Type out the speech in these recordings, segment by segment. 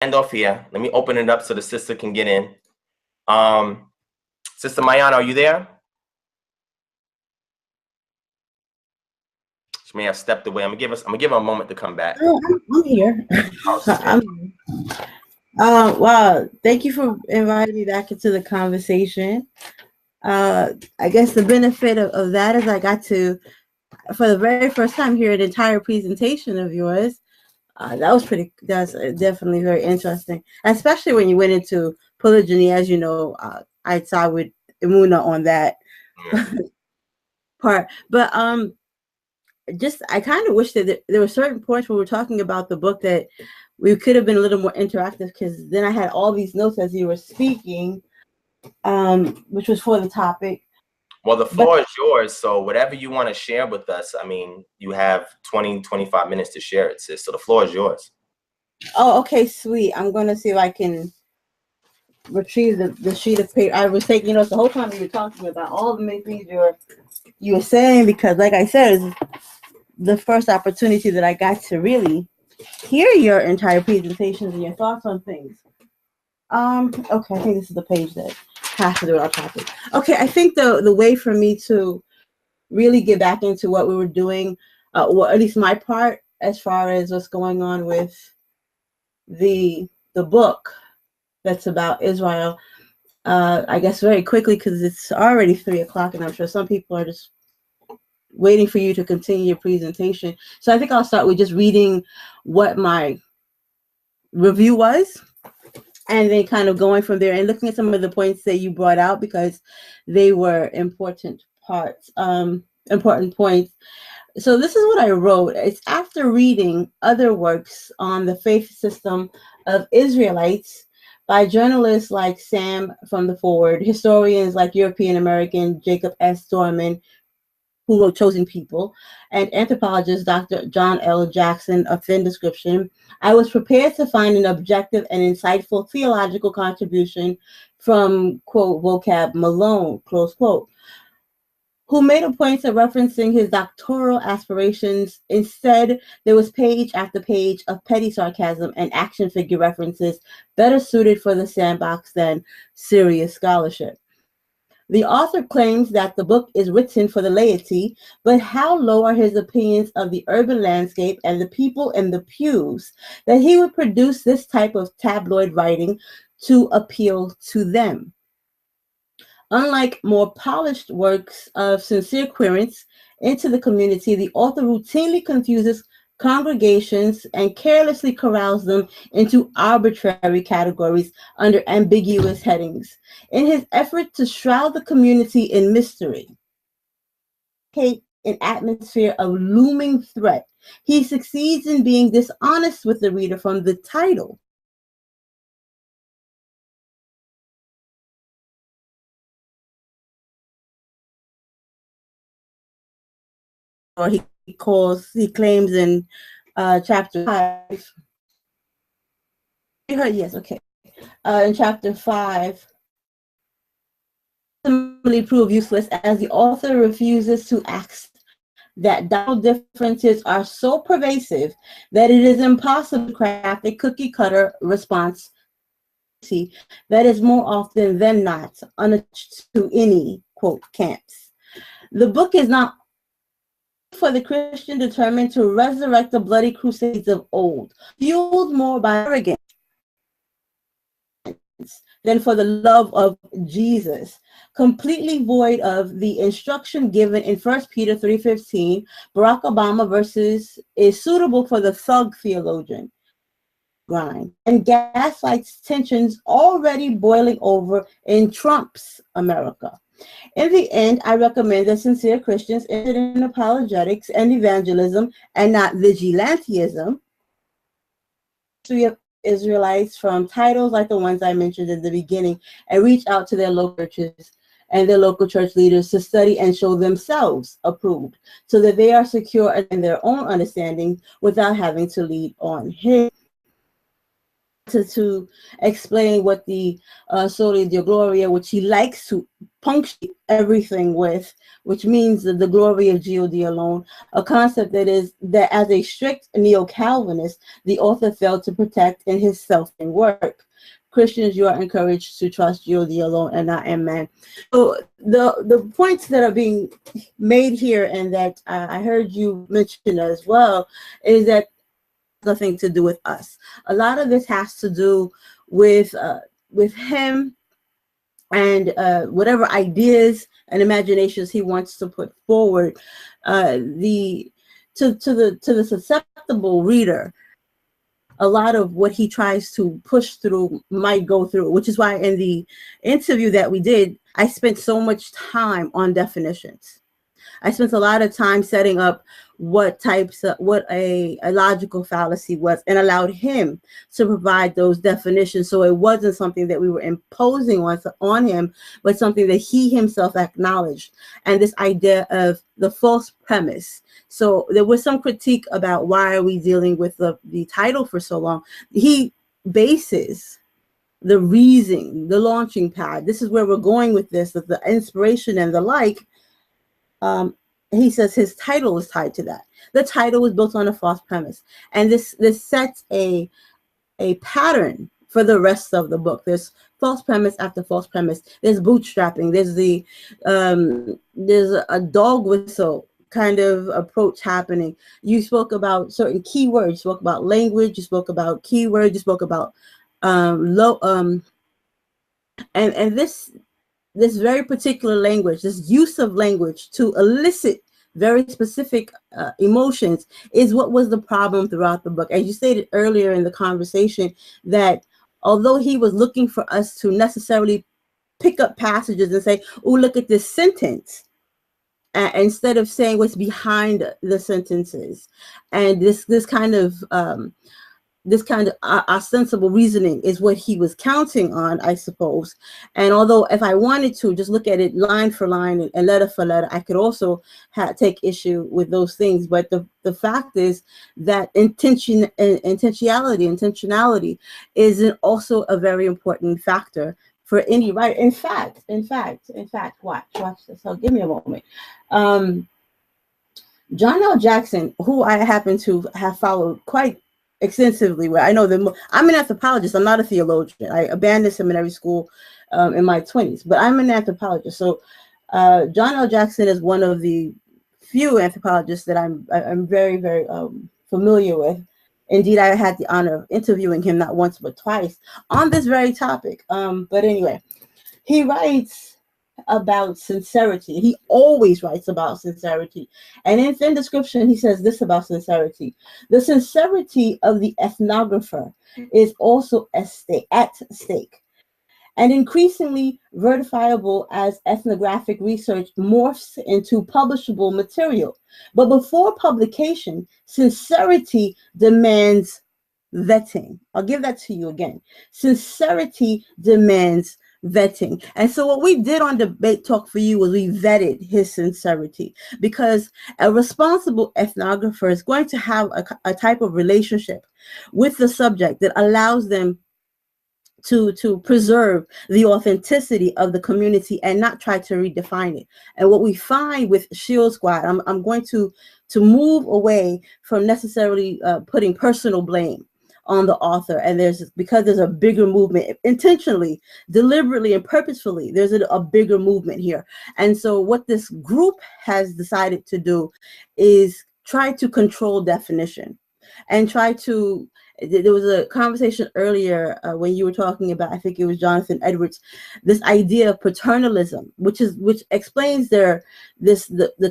Off here. Let me open it up so the sister can get in. Sister Mayana, are you there? She may have stepped away. I'm gonna give her a moment to come back. Oh, I'm here. Wow, thank you for inviting me back into the conversation. I guess the benefit of that is I got to, for the very first time, hear an entire presentation of yours. That's definitely very interesting, especially when you went into polygyny. As you know, I side with Imuna on that part. But I kind of wish that there were certain points where we're talking about the book that we could have been a little more interactive, because then I had all these notes as you were speaking, which was for the topic. Well, the floor is yours, so whatever you want to share with us, I mean, you have 20-25 minutes to share it, sis, so the floor is yours. Oh, okay, sweet. I'm going to see if I can retrieve the sheet of paper. I was taking notes the whole time you were talking about all the many things you were saying, because like I said, it's the first opportunity that I got to really hear your entire presentations and your thoughts on things. Okay, I think this is the page that has to do with our topic. Okay, I think the way for me to really get back into what we were doing, well, at least my part, as far as what's going on with the book that's about Israel, I guess very quickly, because it's already 3 o'clock, and I'm sure some people are just waiting for you to continue your presentation. So I think I'll start with just reading what my review was, and then kind of going from there and looking at some of the points that you brought out, because they were important points. So this is what I wrote. It's after reading other works on the faith system of Israelites by journalists like Sam from the Forward, historians like European American Jacob S. Dorman, who wrote Chosen People, and anthropologist Dr. John L. Jackson of Thin Description, I was prepared to find an objective and insightful theological contribution from, quote, Vocab Malone, close quote, who made a point of referencing his doctoral aspirations. Instead, there was page after page of petty sarcasm and action figure references better suited for the sandbox than serious scholarship. The author claims that the book is written for the laity, but how low are his opinions of the urban landscape and the people in the pews that he would produce this type of tabloid writing to appeal to them? Unlike more polished works of sincere querence into the community, the author routinely confuses congregations and carelessly corrals them into arbitrary categories under ambiguous headings. In his effort to shroud the community in mystery, create an atmosphere of looming threat, he succeeds in being dishonest with the reader from the title. Or he claims in chapter 5. Yes, okay. In chapter 5, ultimately prove useless, as the author refuses to accept that doctrinal differences are so pervasive that it is impossible to craft a cookie-cutter response that is more often than not unattached to any, quote, camps. The book is not for the Christian determined to resurrect the bloody crusades of old, fueled more by arrogance than for the love of Jesus, completely void of the instruction given in 1 Peter 3:15, Barack Obama versus is suitable for the thug theologian, grind, and gaslights tensions already boiling over in Trump's America. In the end, I recommend that sincere Christians interested in apologetics and evangelism and not vigilantism, history of Israelites from titles like the ones I mentioned in the beginning, and reach out to their local churches and their local church leaders to study and show themselves approved, so that they are secure in their own understanding without having to lead on his. to explain what the Soli Deo Gloria, which he likes to punctuate everything with, which means the glory of God alone, a concept that as a strict neo-Calvinist, the author failed to protect in his self-made work. Christians, you are encouraged to trust God alone and not in man. So the points that are being made here, and that I heard you mention as well, is that nothing to do with us. A lot of this has to do with him and whatever ideas and imaginations he wants to put forward. To the susceptible reader, a lot of what he tries to push through might go through, which is why in the interview that we did, I spent so much time on definitions. I spent a lot of time setting up what a logical fallacy was, and allowed him to provide those definitions. So it wasn't something that we were imposing on him, but something that he himself acknowledged. And this idea of the false premise. So there was some critique about why are we dealing with the title for so long. He bases the reason, the launching pad. This is where we're going with this, of the inspiration and the like. He says his title is tied to that. The title was built on a false premise, and this sets a pattern for the rest of the book. There's false premise after false premise. There's bootstrapping. There's a dog whistle kind of approach happening. You spoke about certain keywords. You spoke about language. You spoke about keywords. You spoke about and this very particular language, this use of language to elicit very specific emotions, is what was the problem throughout the book. As you stated earlier in the conversation, that although he was looking for us to necessarily pick up passages and say, oh, look at this sentence, instead of saying what's behind the sentences, and this kind of ostensible reasoning is what he was counting on, I suppose. And although if I wanted to just look at it line for line and letter for letter, I could also take issue with those things. But the fact is that intentionality is also a very important factor for any writer. In fact, watch this. So give me a moment. John L. Jackson, who I happen to have followed quite extensively, where I know that I'm an anthropologist, I'm not a theologian. I abandoned seminary school in my 20s, but I'm an anthropologist. So John L. Jackson is one of the few anthropologists that I'm very, very familiar with. Indeed, I had the honor of interviewing him not once but twice on this very topic. But anyway, he writes about sincerity. He always writes about sincerity. And in the description, he says this about sincerity: the sincerity of the ethnographer is also at stake, and increasingly verifiable as ethnographic research morphs into publishable material. But before publication, sincerity demands vetting. I'll give that to you again. Sincerity demands vetting. And so what we did on Debate Talk for You was we vetted his sincerity, because a responsible ethnographer is going to have a type of relationship with the subject that allows them to preserve the authenticity of the community and not try to redefine it. And what we find with Shield Squad, I'm going to move away from necessarily putting personal blame on the author, and because there's a bigger movement, intentionally, deliberately, and purposefully, there's a bigger movement here. And so what this group has decided to do is try to control definition, and there was a conversation earlier when you were talking about, I think it was Jonathan Edwards, this idea of paternalism, which explains the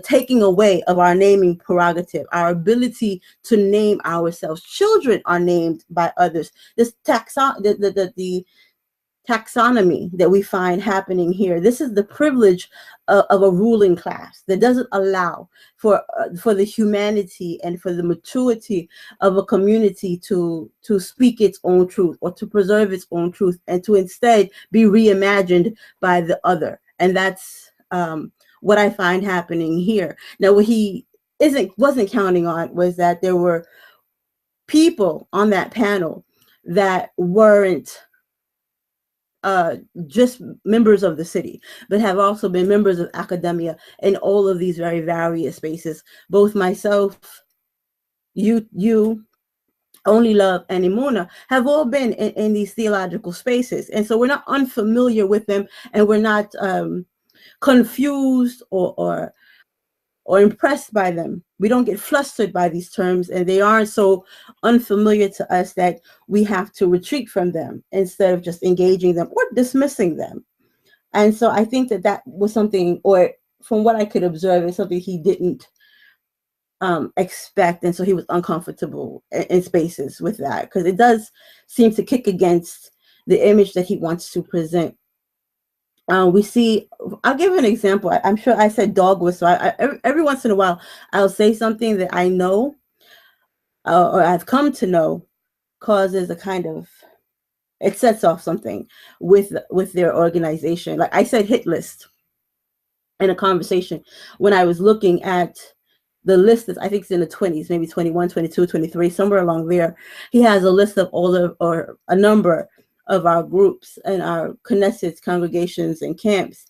taking away of our naming prerogative, our ability to name ourselves. Children are named by others. This the taxonomy that we find happening here. This is the privilege of a ruling class that doesn't allow for the humanity and for the maturity of a community to speak its own truth, or to preserve its own truth, and to instead be reimagined by the other. And that's what I find happening here. Now, what he wasn't counting on was that there were people on that panel that weren't just members of the city, but have also been members of academia in all of these very various spaces. Both myself, you, Only Love, and Imuna have all been in these theological spaces. And so we're not unfamiliar with them, and we're not confused or impressed by them. We don't get flustered by these terms, and they aren't so unfamiliar to us that we have to retreat from them instead of just engaging them or dismissing them. And so I think that that was something, or from what I could observe, it's something he didn't expect, and so he was uncomfortable in spaces with that, because it does seem to kick against the image that he wants to present. We see, I'll give an example. I'm sure I said dog whistle. Every once in a while, I'll say something that I know or I've come to know causes a kind of, it sets off something with their organization. Like I said hit list in a conversation when I was looking at the list. I think it's in the 20s, maybe 21, 22, 23, somewhere along there. He has a list of all of, or a number of our groups and our Knesset congregations and camps.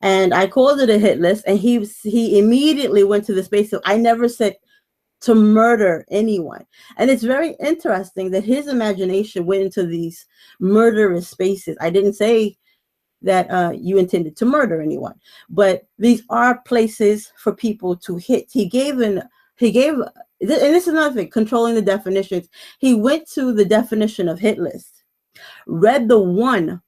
And I called it a hit list, and he immediately went to the space of, I never said to murder anyone. And it's very interesting that his imagination went into these murderous spaces. I didn't say that you intended to murder anyone, but these are places for people to hit. He gave, and this is another thing, controlling the definitions. He went to the definition of hit list, read the one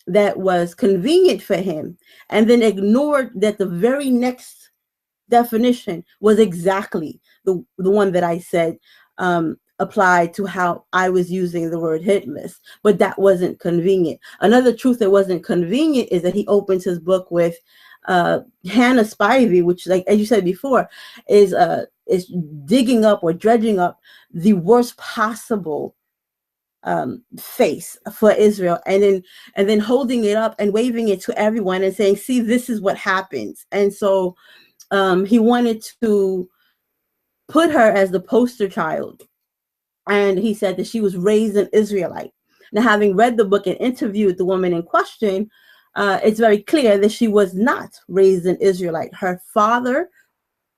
that was convenient for him, and then ignored that the very next definition was exactly the one that I said applied to how I was using the word hit list, but that wasn't convenient. Another truth that wasn't convenient is that he opens his book with Hannah Spivey, which, like as you said before, is digging up or dredging up the worst possible face for Israel, and then holding it up and waving it to everyone and saying, see, this is what happens. And so he wanted to put her as the poster child, and he said that she was raised an Israelite. Now, having read the book and interviewed the woman in question, it's very clear that she was not raised an Israelite. Her father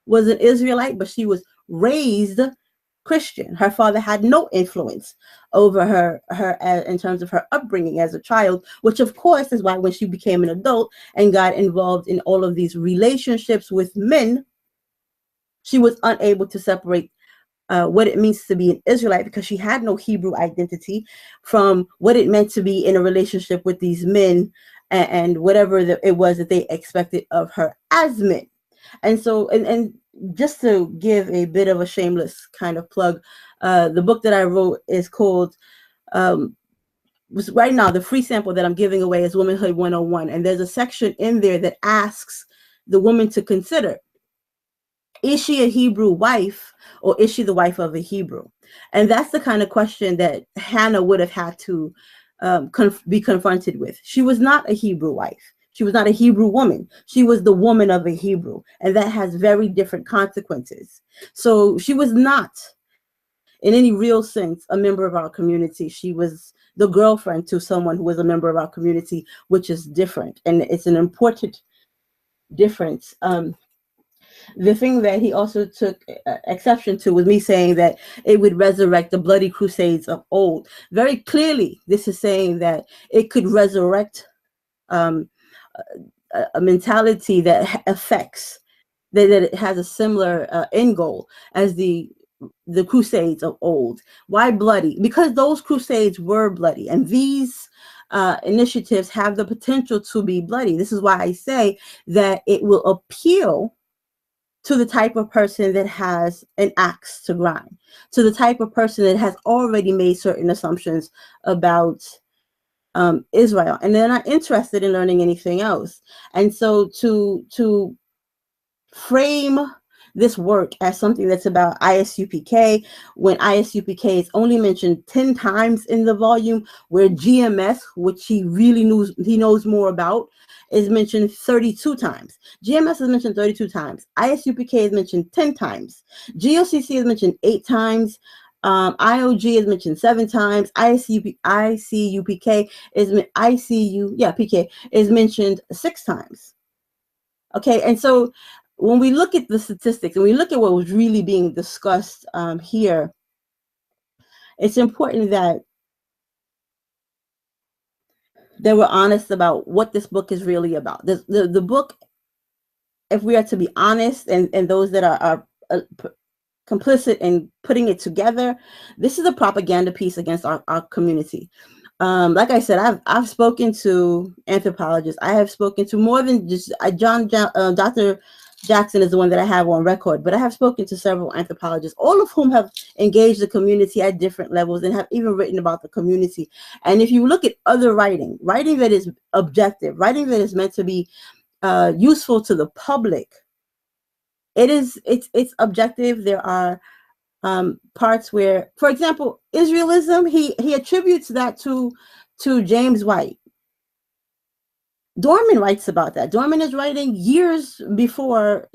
was an Israelite, but she was raised Christian. Her father had no influence over her in terms of her upbringing as a child, which of course is why when she became an adult and got involved in all of these relationships with men, she was unable to separate what it means to be an Israelite, because she had no Hebrew identity, from what it meant to be in a relationship with these men and whatever it was that they expected of her as men. And so, and just to give a bit of a shameless kind of plug, the book that I wrote is called, right now, the free sample that I'm giving away is Womanhood 101. And there's a section in there that asks the woman to consider, is she a Hebrew wife, or is she the wife of a Hebrew? And that's the kind of question that Hannah would have had to be confronted with. She was not a Hebrew wife. She was not a Hebrew woman. She was the woman of a Hebrew, and that has very different consequences. So she was not, in any real sense, a member of our community. She was the girlfriend to someone who was a member of our community, which is different, and it's an important difference. The thing that he also took exception to was me saying that it would resurrect the bloody crusades of old. Very clearly, this is saying that it could resurrect a mentality that affects, that it has a similar end goal as the crusades of old. Why bloody? Because those crusades were bloody, and these initiatives have the potential to be bloody. This is why I say that it will appeal to the type of person that has an axe to grind, to the type of person that has already made certain assumptions about Israel, and they're not interested in learning anything else. And so to frame this work as something that's about ISUPK, when ISUPK is only mentioned 10 times in the volume, where GMS, which he knows more about, is mentioned 32 times. GMS is mentioned 32 times. ISUPK is mentioned 10 times. GOCC is mentioned 8 times. IOG is mentioned 7 times. ICUPK PK is mentioned 6 times. Okay, and so when we look at the statistics and we look at what was really being discussed here, it's important that we're honest about what this book is really about. The book, if we are to be honest, and those that are complicit in putting it together, this is a propaganda piece against our community. Like I said, I've spoken to anthropologists. I have spoken to more than just Dr. Jackson is the one that I have on record, but I have spoken to several anthropologists, all of whom have engaged the community at different levels and have even written about the community. And if you look at other writing that is objective, writing that is meant to be useful to the public, it's objective. There are parts where, for example, Israelism, he attributes that to James White. Dorman writes about that. Dorman is writing years before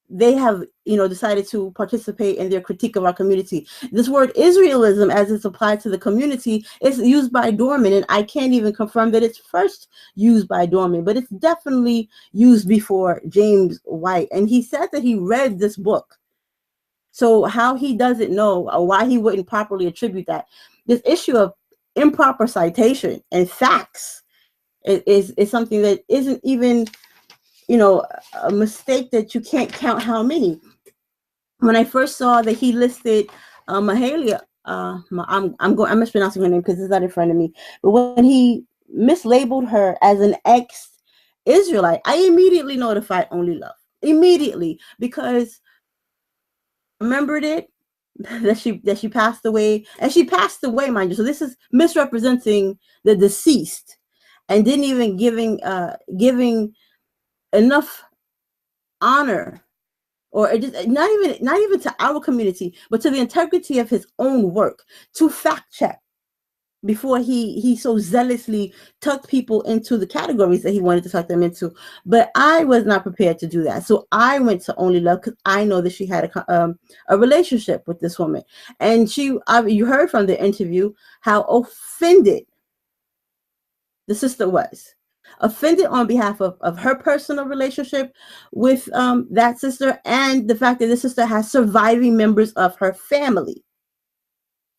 they have, decided to participate in their critique of our community. This word Israelism, as it's applied to the community, is used by Dorman, and I can't even confirm that it's first used by Dorman, but it's definitely used before James White. And he said that he read this book. So how he doesn't know, or why he wouldn't properly attribute that, this issue of improper citation and facts is something that isn't even, a mistake that you can't count how many. When I first saw that he listed Mahalia, I'm mispronouncing her name because it's not in front of me, but when he mislabeled her as an ex-Israelite, I immediately notified Only Love. Immediately, because remembered it that she passed away, and she passed away, mind you. So this is misrepresenting the deceased and didn't even giving enough honor, or just not even to our community, but to the integrity of his own work, to fact check before he so zealously tucked people into the categories that he wanted to tuck them into. But I was not prepared to do that. So I went to Only Love because I know that she had a relationship with this woman. And you heard from the interview how offended the sister was. Offended on behalf of her personal relationship with that sister, and the fact that the sister has surviving members of her family.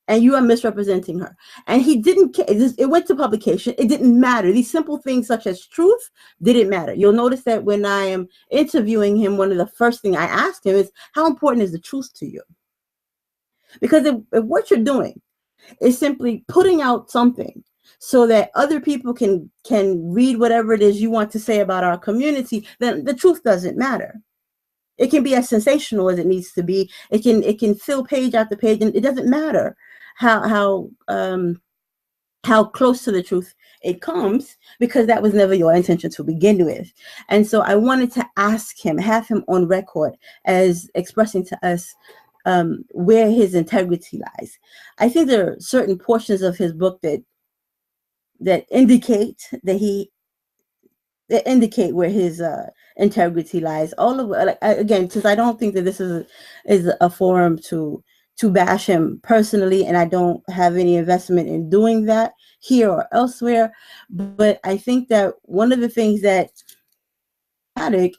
And you are misrepresenting her. And he didn't care. It went to publication. It didn't matter. These simple things such as truth didn't matter. You'll notice that when I am interviewing him, one of the first things I ask him is, how important is the truth to you? Because if what you're doing is simply putting out something so that other people can read whatever it is you want to say about our community, then the truth doesn't matter. It can be as sensational as it needs to be. It can fill page after page, and it doesn't matter how close to the truth it comes, because that was never your intention to begin with. And so I wanted to ask him, have him on record as expressing to us where his integrity lies. I think there are certain portions of his book that indicate where his integrity lies. All of again, since I don't think that this is a forum to bash him personally, and I don't have any investment in doing that here or elsewhere, but I think that one of the things that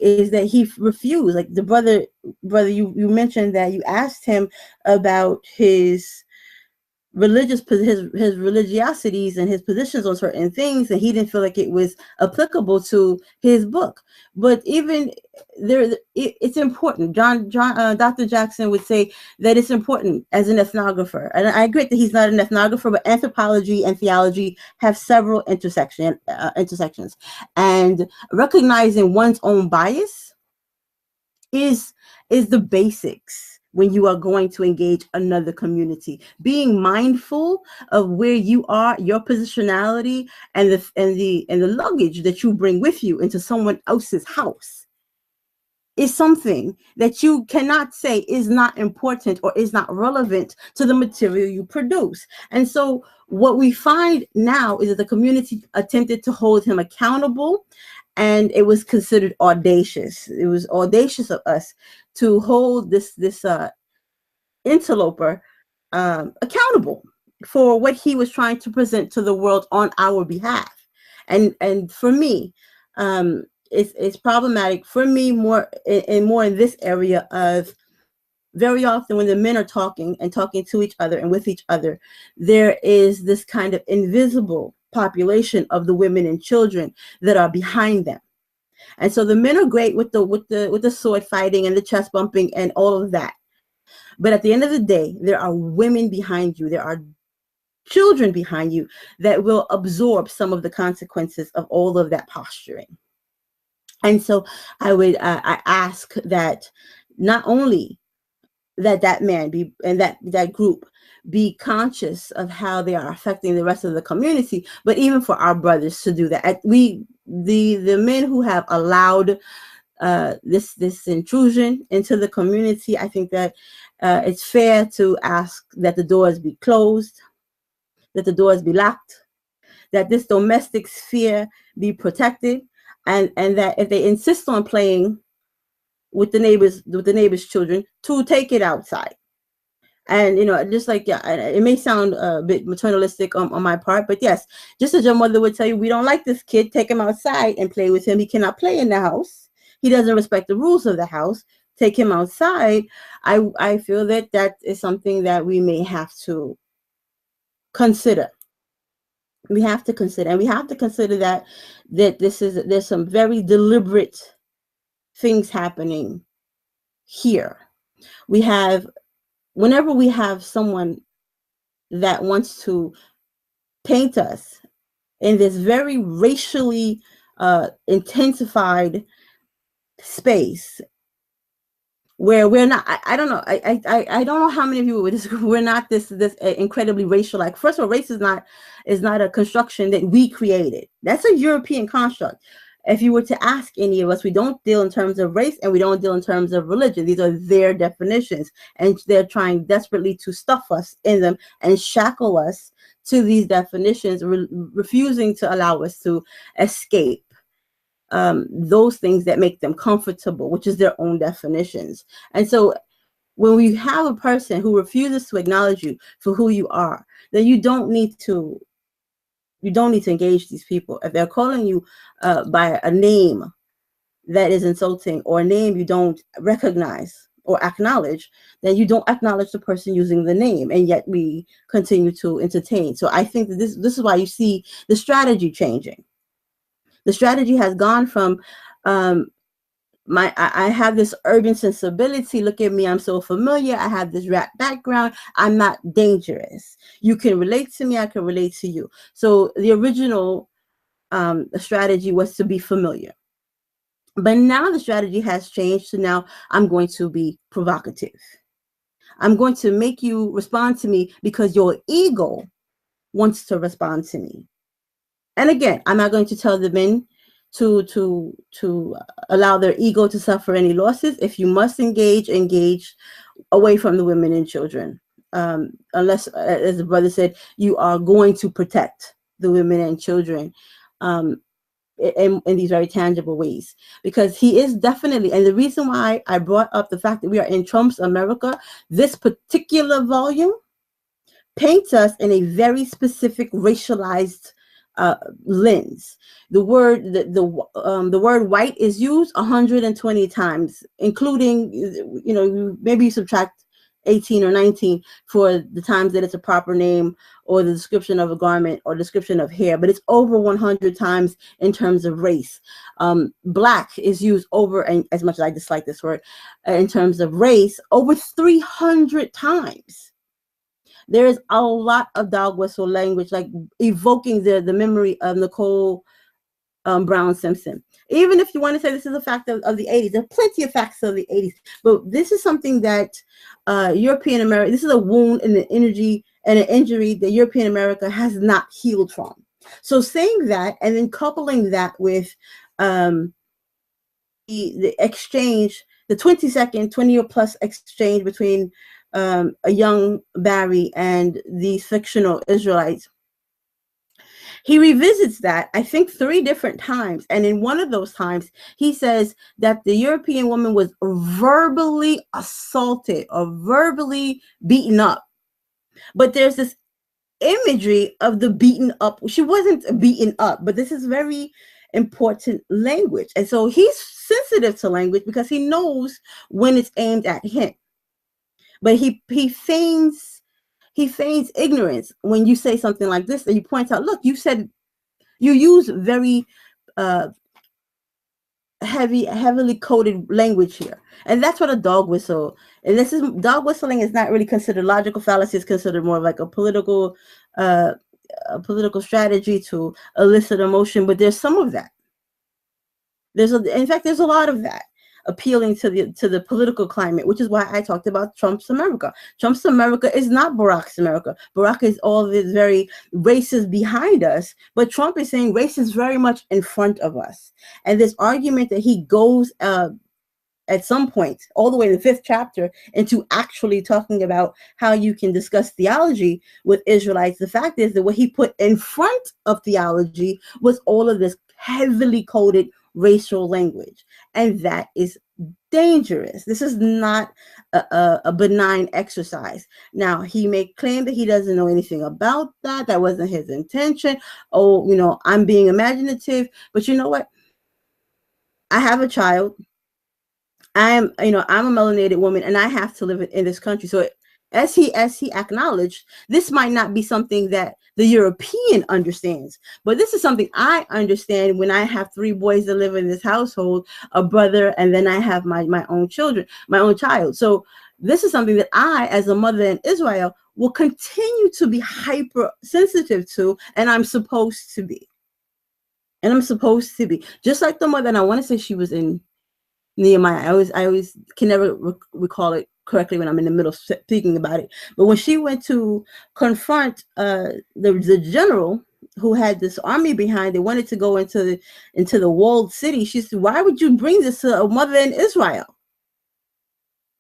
is that he refused. Like the brother, you mentioned that you asked him about his religiosities and his positions on certain things, and he didn't feel like it was applicable to his book. But even there, it's important. Dr. Jackson would say that it's important as an ethnographer, and I agree that he's not an ethnographer, but anthropology and theology have several intersections, and recognizing one's own bias is the basics when you are going to engage another community. Being mindful of where you are, your positionality, and the luggage that you bring with you into someone else's house is something that you cannot say is not important or is not relevant to the material you produce. And so what we find now is that the community attempted to hold him accountable, and it was considered audacious. It was audacious of us to hold this interloper accountable for what he was trying to present to the world on our behalf. And for me, it's problematic for me more in this area of, very often when the men are talking to each other and with each other, there is this kind of invisible population of the women and children that are behind them. And so the men are great with the sword fighting and the chest bumping and all of that. But at the end of the day, there are women behind you. There are children behind you that will absorb some of the consequences of all of that posturing. And so I ask that not only that man be, and that group be conscious of how they are affecting the rest of the community, but even for our brothers to do that. The men who have allowed this intrusion into the community, I think that it's fair to ask that the doors be closed, that the doors be locked, that this domestic sphere be protected, and that if they insist on playing with the neighbors' children, to take it outside. And just like, yeah, it may sound a bit maternalistic on my part, but yes, just as your mother would tell you, we don't like this kid, take him outside and play with him. He cannot play in the house. He doesn't respect the rules of the house. Take him outside. I feel that is something that we may have to consider. We have to consider, and we have to consider that there's some very deliberate things happening here. Whenever we have someone that wants to paint us in this very racially intensified space where we're not, I don't know, I don't know how many of you would disagree. We're not this incredibly racial. Like, first of all, race is not a construction that we created. That's a European construct. If you were to ask any of us, we don't deal in terms of race and we don't deal in terms of religion. These are their definitions, and they're trying desperately to stuff us in them and shackle us to these definitions, refusing to allow us to escape those things that make them comfortable, which is their own definitions. And so when we have a person who refuses to acknowledge you for who you are, then you don't need to engage these people. If they're calling you by a name that is insulting, or a name you don't recognize or acknowledge, then you don't acknowledge the person using the name, and yet we continue to entertain. So I think that this is why you see the strategy changing. The strategy has gone from I have this urban sensibility. Look at me, I'm so familiar. I have this rap background. I'm not dangerous. You can relate to me, I can relate to you. So the original strategy was to be familiar. But now the strategy has changed to now I'm going to be provocative. I'm going to make you respond to me because your ego wants to respond to me. And again, I'm not going to tell the men to allow their ego to suffer any losses. If you must engage away from the women and children, unless, as the brother said, you are going to protect the women and children in these very tangible ways. Because he is definitely, and the reason why I brought up the fact that we are in Trump's America, this particular volume paints us in a very specific racialized lens. The word the word white is used 120 times, including maybe you subtract 18 or 19 for the times that it's a proper name or the description of a garment or description of hair, but it's over 100 times in terms of race. Black is used over, and as much as I dislike this word, in terms of race, over 300 times. There is a lot of dog whistle language, like evoking the memory of Nicole Brown Simpson. Even if you want to say this is a fact of the 80s, there are plenty of facts of the 80s. But this is something that European America, this is a wound and an energy and an injury that European America has not healed from. So saying that and then coupling that with the exchange, the 20-second, 20 or plus exchange between a young Barry and these fictional Israelites. He revisits that, I think, 3 different times. And in one of those times, he says that the European woman was verbally assaulted or verbally beaten up But there's this imagery of the beaten up. She wasn't beaten up, but this is very important language. And so he's sensitive to language because he knows when it's aimed at him. But he feigns ignorance when you say something like this, and you point out, look, you use very heavily coded language here. And that's what a dog whistle. And this is, dog whistling is not really considered logical fallacy. It's considered more like a political strategy to elicit emotion. But there's some of that. In fact, there's a lot of that appealing to the political climate, which is why I talked about Trump's America. Trump's America is not Barack's America. Barack is all this very racist behind us, but Trump is saying race is very much in front of us. And this argument that he goes at some point, all the way in the 5th chapter, into actually talking about how you can discuss theology with Israelites. The fact is that what he put in front of theology was all of this heavily coded racial language, and that is dangerous. This is not a benign exercise. Now, he may claim that he doesn't know anything about that. That wasn't his intention. Oh, I'm being imaginative. But you know what? I have a child. I'm a melanated woman, and I have to live in this country. So as he acknowledged, this might not be something that the European understands, but this is something I understand when I have 3 boys that live in this household, a brother, and then I have my own children, my own child. So this is something that I, as a mother in Israel, will continue to be hypersensitive to, and I'm supposed to be. Just like the mother, and I want to say she was in Nehemiah. I always can never recall it correctly when I'm in the middle of speaking about it. But when she went to confront the general who had this army behind, they wanted to go into the walled city. She said, "Why would you bring this to a mother in Israel?"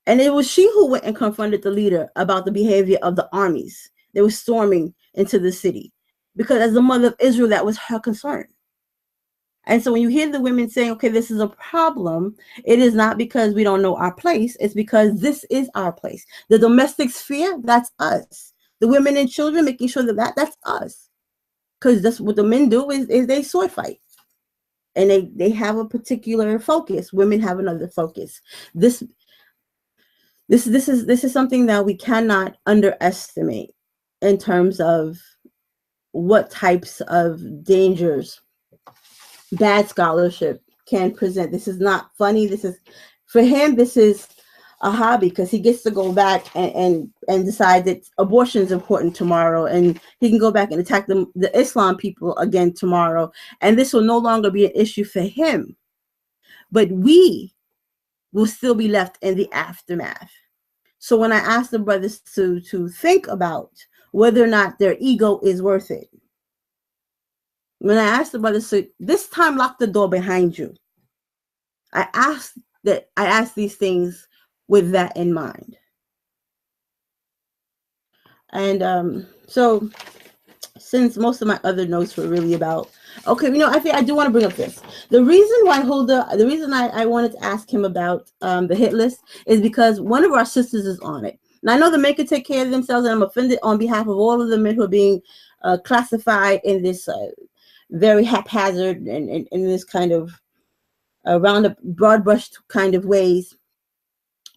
And it was she who went and confronted the leader about the behavior of the armies. They were storming into the city because, as the mother of Israel, that was her concern. And so when you hear the women saying, okay, this is a problem, it is not because we don't know our place. It's because this is our place. The domestic sphere, that's us. The women and children, making sure that's us. Because that's what the men do is they sword fight. And they have a particular focus. Women have another focus. This is something that we cannot underestimate in terms of what types of dangers bad scholarship can present. This is not funny. For him, this is a hobby because he gets to go back and decide that abortion is important tomorrow, and he can go back and attack the Islam people again tomorrow, and this will no longer be an issue for him. But we will still be left in the aftermath. So when I ask the brothers to think about whether or not their ego is worth it, when I asked the brothers to this time lock the door behind you, I asked these things with that in mind. And so since most of my other notes were really about, okay, I think I do want to bring up this. The reason I wanted to ask him about the hit list is because one of our sisters is on it. And I know the men can take care of themselves, and I'm offended on behalf of all of the men who are being classified in this very haphazard and in this kind of around a broad brush kind of ways.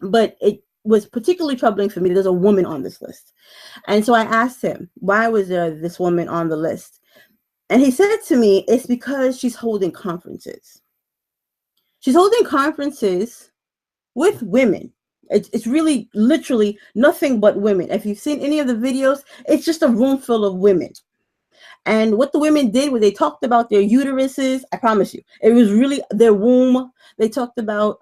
But it was particularly troubling for me. There's a woman on this list. And so I asked him, why was there this woman on the list? And he said to me, it's because she's holding conferences. She's holding conferences with women. It's really literally nothing but women. If you've seen any of the videos, it's just a room full of women. And what the women did was they talked about their uteruses. I promise you, it was really their womb. They talked about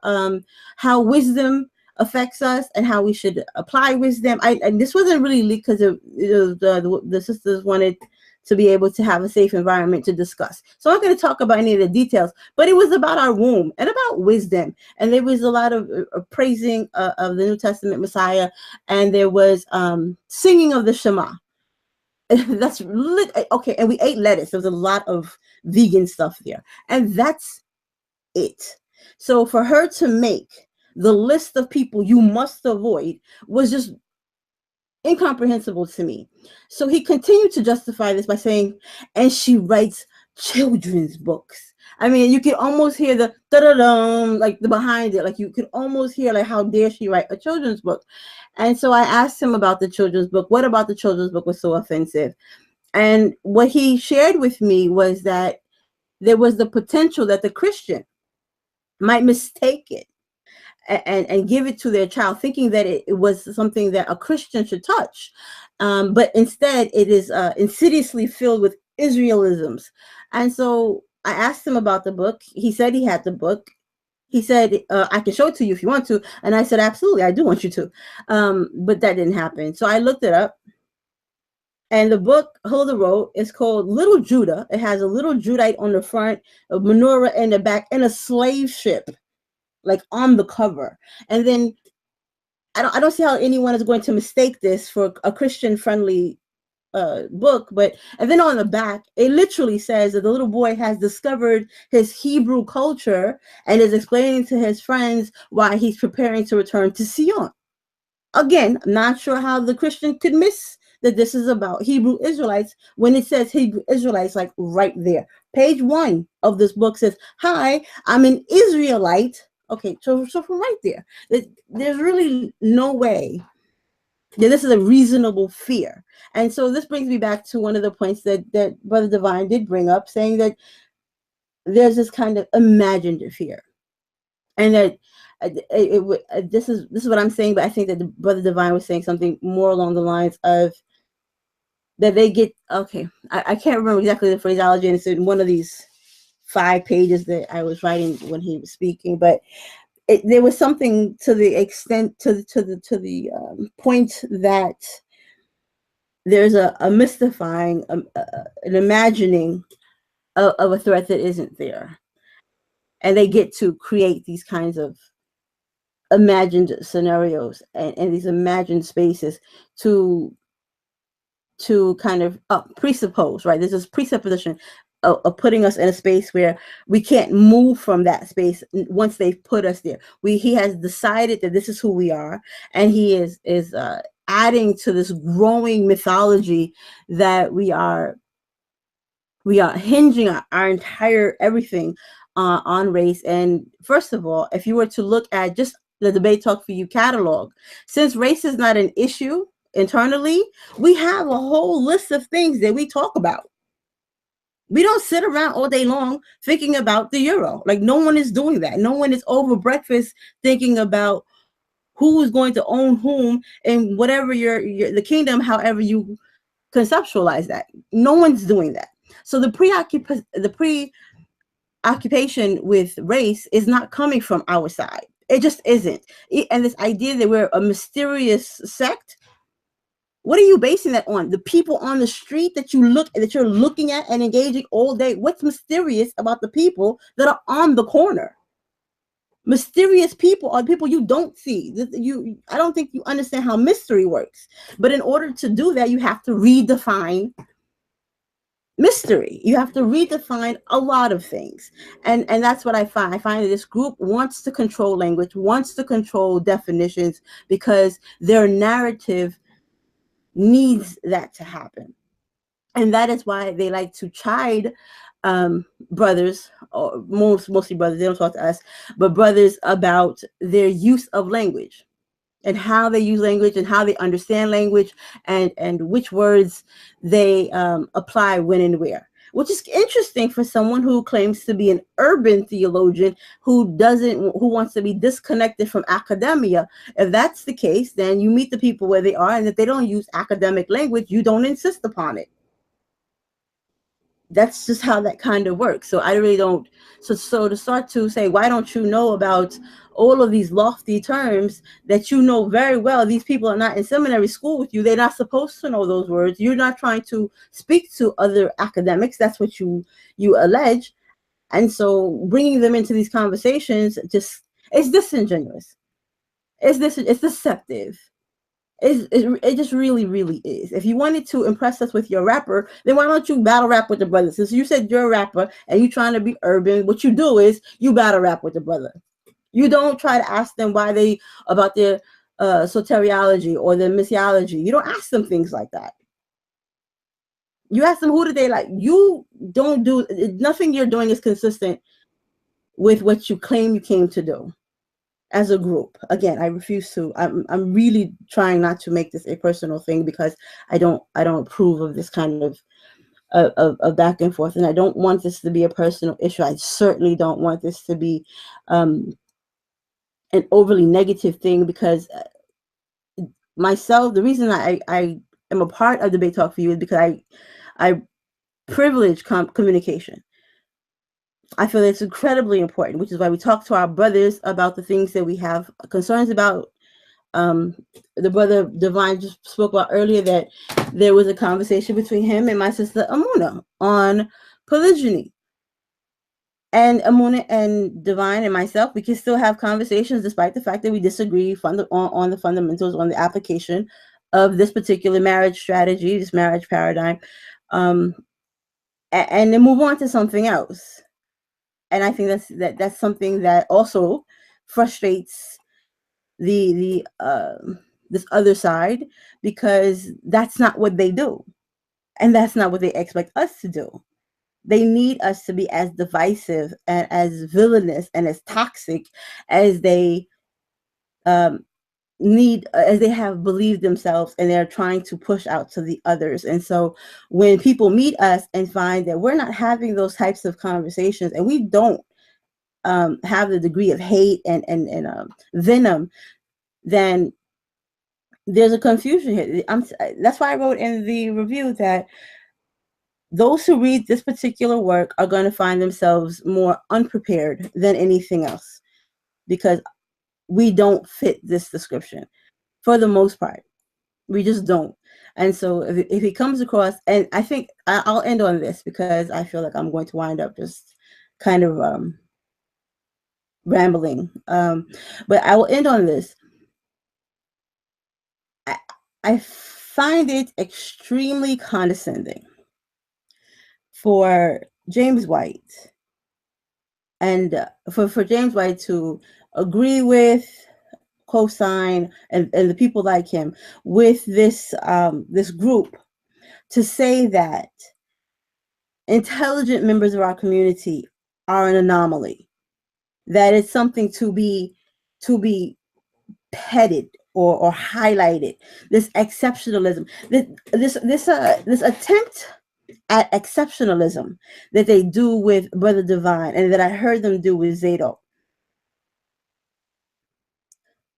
how wisdom affects us and how we should apply wisdom. And this wasn't really leaked because the sisters wanted to be able to have a safe environment to discuss. So I'm not going to talk about any of the details, but it was about our womb and about wisdom. And there was a lot of praising of the New Testament Messiah, and there was singing of the Shema. That's okay. And we ate lettuce. There was a lot of vegan stuff there, and that's it. So for her to make the list of people you must avoid was just incomprehensible to me. So he continued to justify this by saying, and she writes children's books. I mean, you can almost hear the da-da-dum, like the behind it. Like you could almost hear like, how dare she write a children's book? And so I asked him about the children's book. What about the children's book was so offensive? And what he shared with me was that there was the potential that the Christian might mistake it and give it to their child, thinking that it was something that a Christian should touch. But instead, it is insidiously filled with Israelisms. And so I asked him about the book. He said he had the book. He said, I can show it to you if you want to. And I said, absolutely, I do want you to. But that didn't happen. So I looked it up. And the book Huldah wrote is called Little Judah. It has a little Judite on the front, a menorah in the back, and a slave ship, like on the cover. And then I don't see how anyone is going to mistake this for a Christian-friendly book. And then on the back, it literally says that the little boy has discovered his Hebrew culture and is explaining to his friends why he's preparing to return to Sion. Again, I'm not sure how the Christian could miss that this is about Hebrew Israelites when it says Hebrew Israelites, like right there. Page 1 of this book says, hi, I'm an Israelite. Okay, so from right there, there's really no way that this is a reasonable fear. And so this brings me back to one of the points that Brother Divine did bring up, saying that there's this kind of imagined fear. And that this is what I'm saying, but I think that the Brother Divine was saying something more along the lines of that they get, okay, I can't remember exactly the phraseology, and it's in one of these 5 pages that I was writing when he was speaking, but there was something to the extent, to the point that there's a mystifying, an imagining of a threat that isn't there. And they get to create these kinds of imagined scenarios and these imagined spaces to kind of presuppose, right? There's this presupposition of putting us in a space where we can't move from that space once they've put us there. He has decided that this is who we are, and he is adding to this growing mythology that we are hinging our entire everything on race. And first of all, if you were to look at just the Debate Talk for You catalog, since race is not an issue internally, we have a whole list of things that we talk about. We don't sit around all day long thinking about the euro. Like, no one is doing that. No one is over breakfast thinking about who is going to own whom and whatever the kingdom, however you conceptualize that. No one's doing that. So the preoccupation with race is not coming from our side. It just isn't. And this idea that we're a mysterious sect, what are you basing that on? The people on the street that you're looking at and engaging all day. What's mysterious about the people that are on the corner? Mysterious people are people you don't see. I don't think you understand how mystery works. But in order to do that, you have to redefine mystery. You have to redefine a lot of things. And that's what I find. I find that this group wants to control language, wants to control definitions, because their narrative needs that to happen. And that is why they like to chide brothers, or mostly brothers, they don't talk to us, but brothers, about their use of language and how they use language and how they understand language and which words they apply when and where, which is interesting for someone who claims to be an urban theologian who wants to be disconnected from academia. If that's the case, then you meet the people where they are, and if they don't use academic language, you don't insist upon it. That's just how that kind of works. So I really don't. So to start to say, why don't you know about all of these lofty terms that you know very well? These people are not in seminary school with you. They're not supposed to know those words. You're not trying to speak to other academics. That's what you allege. And so bringing them into these conversations it's disingenuous. It's deceptive. It just really, really is. If you wanted to impress us with your rapper, then why don't you battle rap with the brothers? Since you said you're a rapper and you're trying to be urban, what you do is you battle rap with the brother. You don't try to ask them why they about their soteriology or their missiology. You don't ask them things like that. You ask them, who do they like? You don't do, nothing you're doing is consistent with what you claim you came to do as a group. Again, I refuse to. I'm really trying not to make this a personal thing, because I don't approve of this kind of back and forth, and I don't want this to be a personal issue. I certainly don't want this to be an overly negative thing, because myself, the reason I am a part of Debate Talk for You is because I privilege communication. I feel it's incredibly important, which is why we talk to our brothers about the things that we have concerns about. The brother Divine just spoke about earlier that there was a conversation between him and my sister Amuna on polygyny. And Amuna and Divine and myself, we can still have conversations despite the fact that we disagree on the fundamentals, on the application of this particular marriage strategy, this marriage paradigm, and then move on to something else. And I think that's something that also frustrates the this other side, because that's not what they do, and that's not what they expect us to do. They need us to be as divisive and as villainous and as toxic as they as they have believed themselves, and they're trying to push out to the others. And so when people meet us and find that we're not having those types of conversations, and we don't have the degree of hate and venom, then there's a confusion here. That's why I wrote in the review that those who read this particular work are going to find themselves more unprepared than anything else, because we don't fit this description for the most part. We just don't. And so if he comes across, and I think I'll end on this, because I feel like I'm going to wind up just kind of rambling. But I will end on this. I find it extremely condescending for James White, and for James White to agree with, co-sign, and the people like him with this this group, to say that intelligent members of our community are an anomaly, that it's something to be petted or highlighted, this exceptionalism, this attempt at exceptionalism that they do with Brother Divine, and that I heard them do with Zato.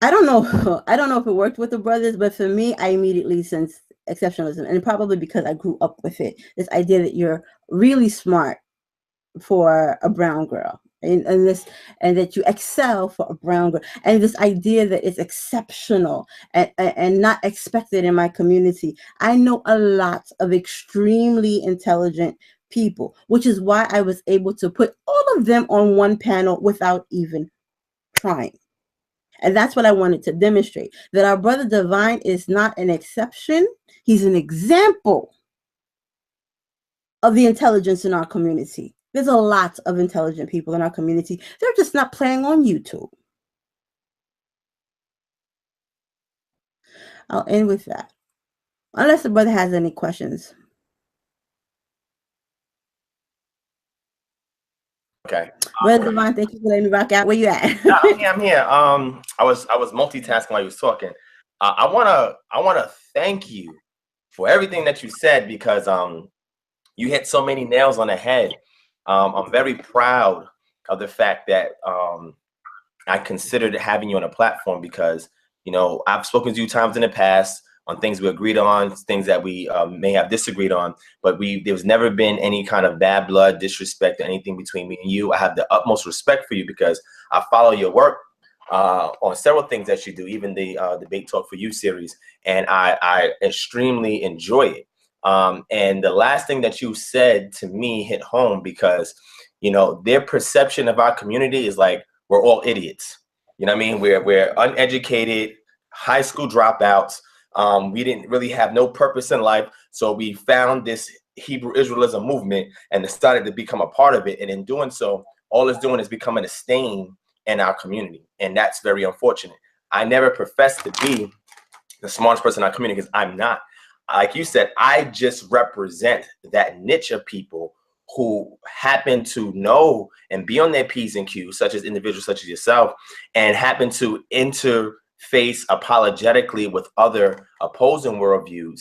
I don't know if it worked with the brothers, but for me, I immediately sensed exceptionalism, and probably because I grew up with it. This idea that you're really smart for a brown girl, and that you excel for a brown girl, and this idea that it's exceptional and not expected in my community. I know a lot of extremely intelligent people, which is why I was able to put all of them on one panel without even trying. And that's what I wanted to demonstrate, that our brother Divine is not an exception. He's an example of the intelligence in our community. There's a lot of intelligent people in our community. They're just not playing on YouTube. I'll end with that, unless the brother has any questions. Okay. Brother Divine, thank you for letting me rock out. Where you at? No, I'm here. I was multitasking while you was talking. I wanna thank you for everything that you said, because you hit so many nails on the head. I'm very proud of the fact that I considered having you on a platform, because I've spoken to you times in the past on things we agreed on, things that we may have disagreed on, but there's never been any kind of bad blood, disrespect, or anything between me and you. I have the utmost respect for you, because I follow your work on several things that you do, even the Debate Talk for You series, and I extremely enjoy it. And the last thing that you said to me hit home, because their perception of our community is like we're all idiots. You know what I mean? We're uneducated, high school dropouts. We didn't really have no purpose in life, so we found this Hebrew Israelism movement and decided to become a part of it. And in doing so, all it's doing is becoming a stain in our community, and that's very unfortunate. I never profess to be the smartest person in our community, because I'm not. Like you said, I just represent that niche of people who happen to know and be on their P's and Q's, such as individuals such as yourself, and happen to interface apologetically with other opposing worldviews,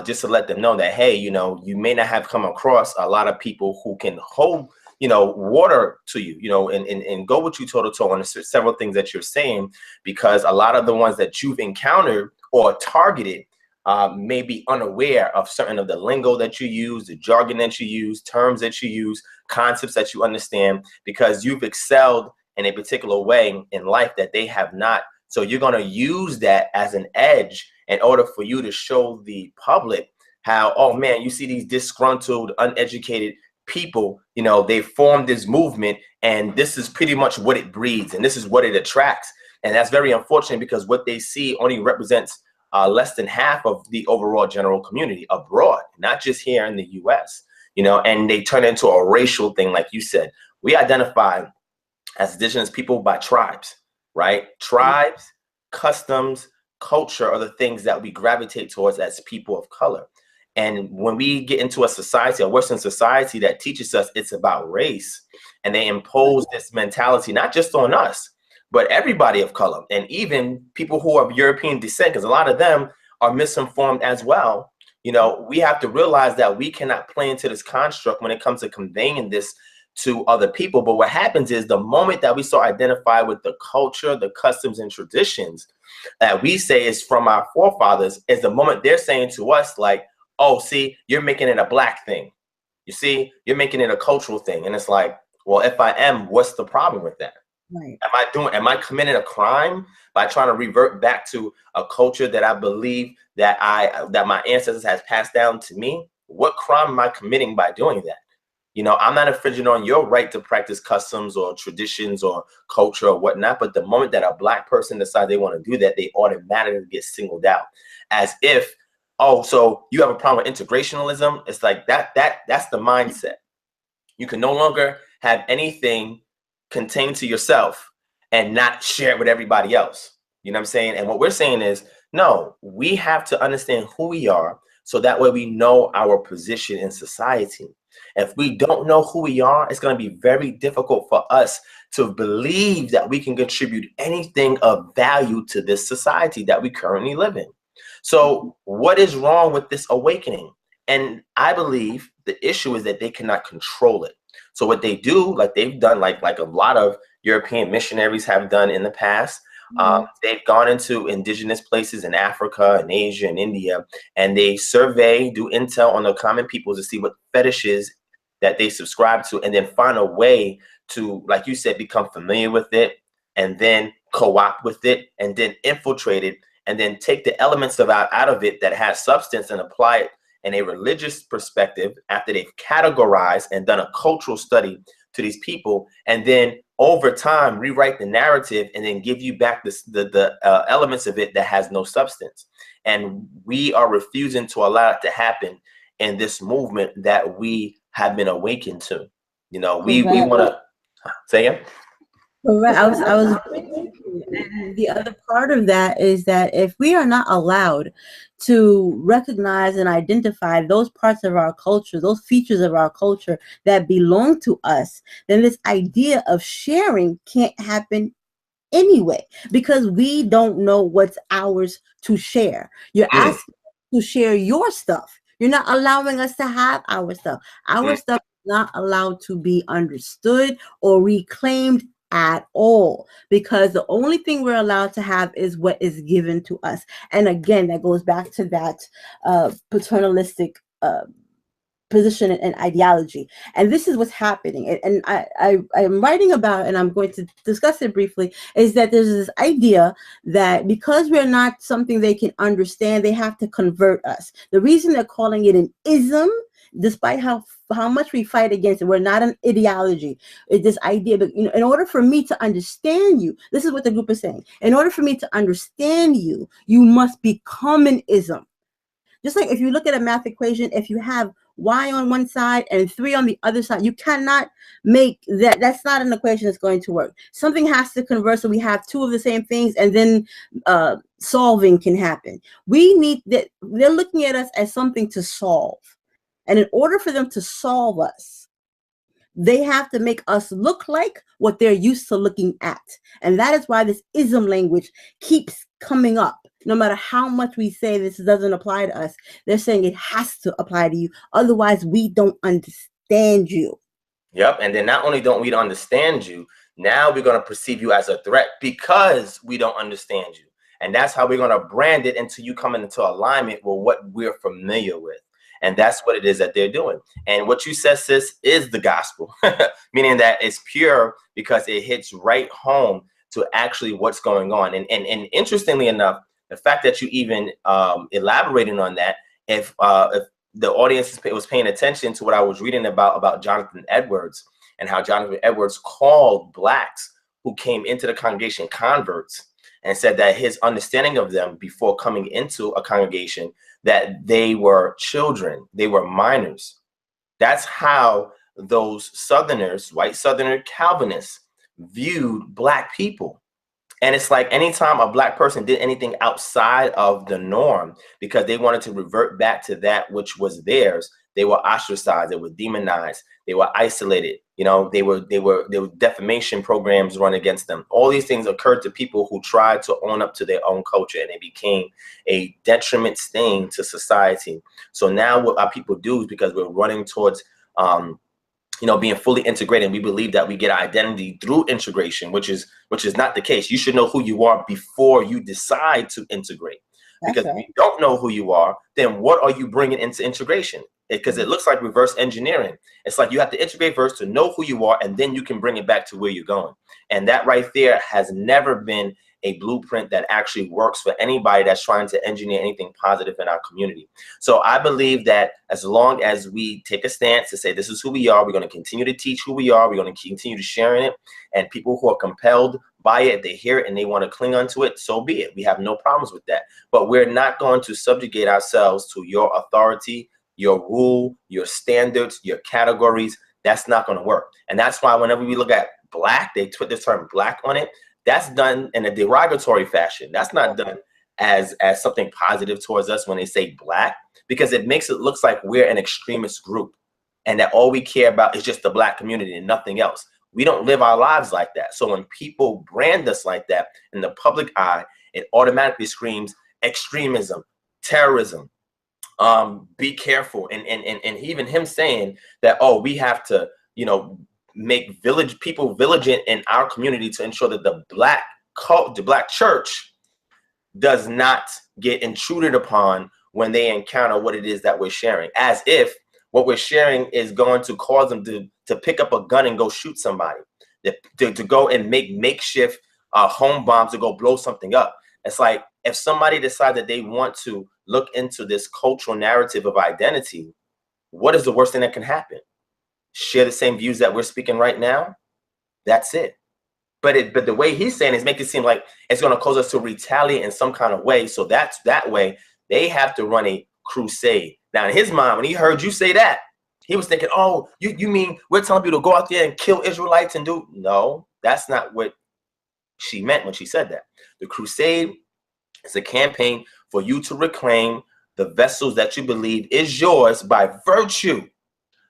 just to let them know that, hey, you know, you may not have come across a lot of people who can hold, you know, water to you, you know, and go with you toe to toe on several things that you're saying, because a lot of the ones that you've encountered or targeted may be unaware of certain of the lingo that you use, the jargon that you use, terms that you use, concepts that you understand, because you've excelled in a particular way in life that they have not. So you're going to use that as an edge in order for you to show the public how, oh man, you see these disgruntled, uneducated people, you know, they formed this movement, and this is pretty much what it breeds, and this is what it attracts. And that's very unfortunate, because what they see only represents less than half of the overall general community abroad, not just here in the US, you know, and they turn into a racial thing. Like you said, we identify as indigenous people by tribes, right? Tribes, customs, culture are the things that we gravitate towards as people of color. And when we get into a society, a Western society that teaches us it's about race, and they impose this mentality, not just on us, but everybody of color, and even people who are of European descent, because a lot of them are misinformed as well. You know, we have to realize that we cannot play into this construct when it comes to conveying this to other people. But what happens is, the moment that we start identify with the culture, the customs and traditions that we say is from our forefathers, is the moment they're saying to us, like, oh, see, you're making it a black thing. You see, you're making it a cultural thing. And it's like, well, if I am, what's the problem with that? Right. Am I committing a crime by trying to revert back to a culture that I believe that my ancestors has passed down to me? What crime am I committing by doing that? You know, I'm not infringing on your right to practice customs or traditions or culture or whatnot. But the moment that a black person decides they want to do that, they automatically get singled out, as if, oh, so you have a problem with integrationalism. It's like that's the mindset. You can no longer have anything contained to yourself and not share it with everybody else. You know what I'm saying? And what we're saying is, no, we have to understand who we are, so that way we know our position in society. If we don't know who we are, it's going to be very difficult for us to believe that we can contribute anything of value to this society that we currently live in. So what is wrong with this awakening? And I believe the issue is that they cannot control it. So what they do, like they've done, like a lot of European missionaries have done in the past, they've gone into indigenous places in Africa and Asia and India, and they survey, do intel on the common people to see what fetishes that they subscribe to, and then find a way to, like you said, become familiar with it, and then co-opt with it, and then infiltrate it, and then take the elements out of it that has substance and apply it in a religious perspective after they've categorized and done a cultural study to these people, and then over time rewrite the narrative and then give you back the elements of it that has no substance. And we are refusing to allow it to happen in this movement that we have been awakened to. You know, we want to say it. Correct. I was and the other part of that is that if we are not allowed to recognize and identify those parts of our culture, those features of our culture that belong to us, then this idea of sharing can't happen anyway, because we don't know what's ours to share. You're asking to share your stuff. You're not allowing us to have our stuff. Our stuff is not allowed to be understood or reclaimed at all, because the only thing we're allowed to have is what is given to us. And again, that goes back to that paternalistic position and ideology. And this is what's happening. And I'm writing about, and I'm going to discuss it briefly, is that there's this idea that because we're not something they can understand, they have to convert us. The reason they're calling it an ism, despite how much we fight against it, we're not an ideology. It's this idea, but in order for me to understand you, this is what the group is saying. In order for me to understand you, you must become an ism. Just like if you look at a math equation, if you have Y on one side and 3 on the other side. You cannot make that. That's not an equation that's going to work. Something has to convert so we have 2 of the same things, and then solving can happen. We need that. They're looking at us as something to solve. And in order for them to solve us, they have to make us look like what they're used to looking at. And that is why this ism language keeps coming up. No matter how much we say this doesn't apply to us, they're saying it has to apply to you. Otherwise, we don't understand you. Yep. And then not only don't we understand you, now we're going to perceive you as a threat because we don't understand you. And that's how we're going to brand it until you come into alignment with what we're familiar with. And that's what it is that they're doing. And what you said, sis, is the gospel, meaning that it's pure because it hits right home to actually what's going on. And interestingly enough, the fact that you even elaborating on that, if the audience was paying attention to what I was reading about Jonathan Edwards and how Jonathan Edwards called blacks who came into the congregation converts, and said that his understanding of them before coming into a congregation, that they were children, they were minors. That's how those Southerners, white Southerner Calvinists, viewed black people. And it's like anytime a black person did anything outside of the norm because they wanted to revert back to that which was theirs, they were ostracized, they were demonized, they were isolated. You know, there were defamation programs run against them. All these things occurred to people who tried to own up to their own culture, and it became a detriment stain to society. So now what our people do is, because we're running towards being fully integrated, and we believe that we get identity through integration, which is not the case. You should know who you are before you decide to integrate. Because if you don't know who you are, then what are you bringing into integration? Because it looks like reverse engineering. It's like you have to integrate first to know who you are, and then you can bring it back to where you're going. And that right there has never been a blueprint that actually works for anybody that's trying to engineer anything positive in our community. So I believe that as long as we take a stance to say this is who we are, we're going to continue to teach who we are, we're going to continue to share in it, and people who are compelled by it, they hear it and they want to cling onto it, so be it. We have no problems with that. But we're not going to subjugate ourselves to your authority, your rule, your standards, your categories. That's not going to work. And that's why whenever we look at black, they put the term black on it. That's done in a derogatory fashion. That's not done as something positive towards us when they say black, because it makes it looks like we're an extremist group and that all we care about is just the black community and nothing else. We don't live our lives like that. So when people brand us like that in the public eye, it automatically screams extremism, terrorism. Be careful. And even him saying that, oh, we have to, make people vigilant in our community to ensure that the black church does not get intruded upon when they encounter what it is that we're sharing, as if what we're sharing is going to cause them to pick up a gun and go shoot somebody, to go and make makeshift home bombs to go blow something up. It's like if somebody decides that they want to look into this cultural narrative of identity, what is the worst thing that can happen? Share the same views that we're speaking right now? That's it. But the way he's saying is make it seem like it's going to cause us to retaliate in some kind of way. So that's that way they have to run a crusade. Now, in his mind, when he heard you say that, he was thinking, oh, you mean we're telling people to go out there and kill Israelites and do? No, that's not what she meant when she said that. The crusade is a campaign for you to reclaim the vessels that you believe is yours by virtue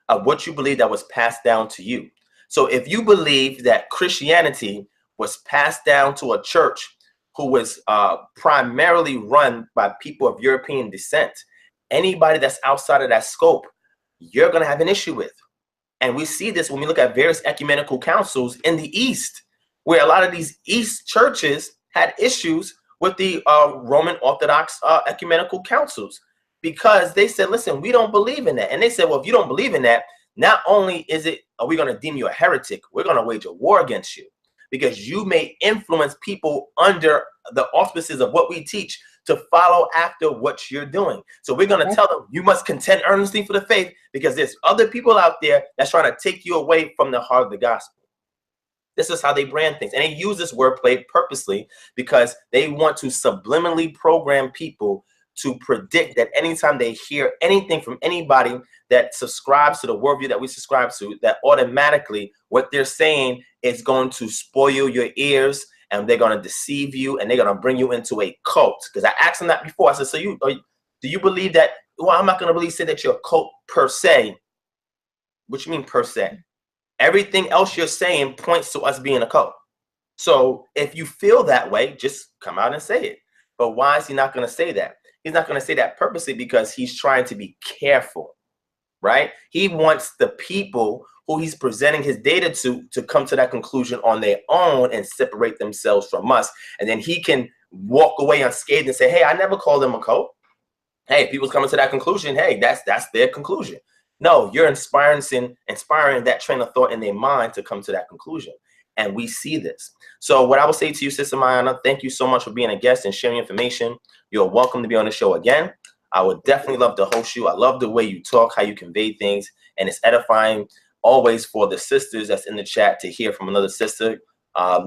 of what you believe that was passed down to you. So if you believe that Christianity was passed down to a church who was primarily run by people of European descent, anybody that's outside of that scope, you're going to have an issue with. And we see this when we look at various ecumenical councils in the East, where a lot of these East churches had issues with the Roman Orthodox ecumenical councils, because they said, listen, we don't believe in that. And they said, well, if you don't believe in that, not only are we going to deem you a heretic, we're going to wage a war against you, because you may influence people under the auspices of what we teach to follow after what you're doing. So we're going to tell them, you must contend earnestly for the faith, because there's other people out there that's trying to take you away from the heart of the gospel. This is how they brand things. And they use this wordplay purposely because they want to subliminally program people to predict that anytime they hear anything from anybody that subscribes to the worldview that we subscribe to, that automatically what they're saying is going to spoil your ears, and they're going to deceive you, and they're going to bring you into a cult. Because I asked them that before. I said, so do you believe that? Well, I'm not going to really say that you're a cult per se. What you mean per se? Everything else you're saying points to us being a cult. So if you feel that way, just come out and say it. But why is he not going to say that? He's not going to say that purposely because he's trying to be careful, right? He wants the people who he's presenting his data to come to that conclusion on their own and separate themselves from us. And then he can walk away unscathed and say, hey, I never called them a cult. Hey, people's coming to that conclusion. Hey, that's their conclusion. No, you're inspiring that train of thought in their mind to come to that conclusion. And we see this. So what I will say to you, Sister Mayana, thank you so much for being a guest and sharing information. You're welcome to be on the show again. I would definitely love to host you. I love the way you talk, how you convey things, and it's edifying always for the sisters that's in the chat to hear from another sister,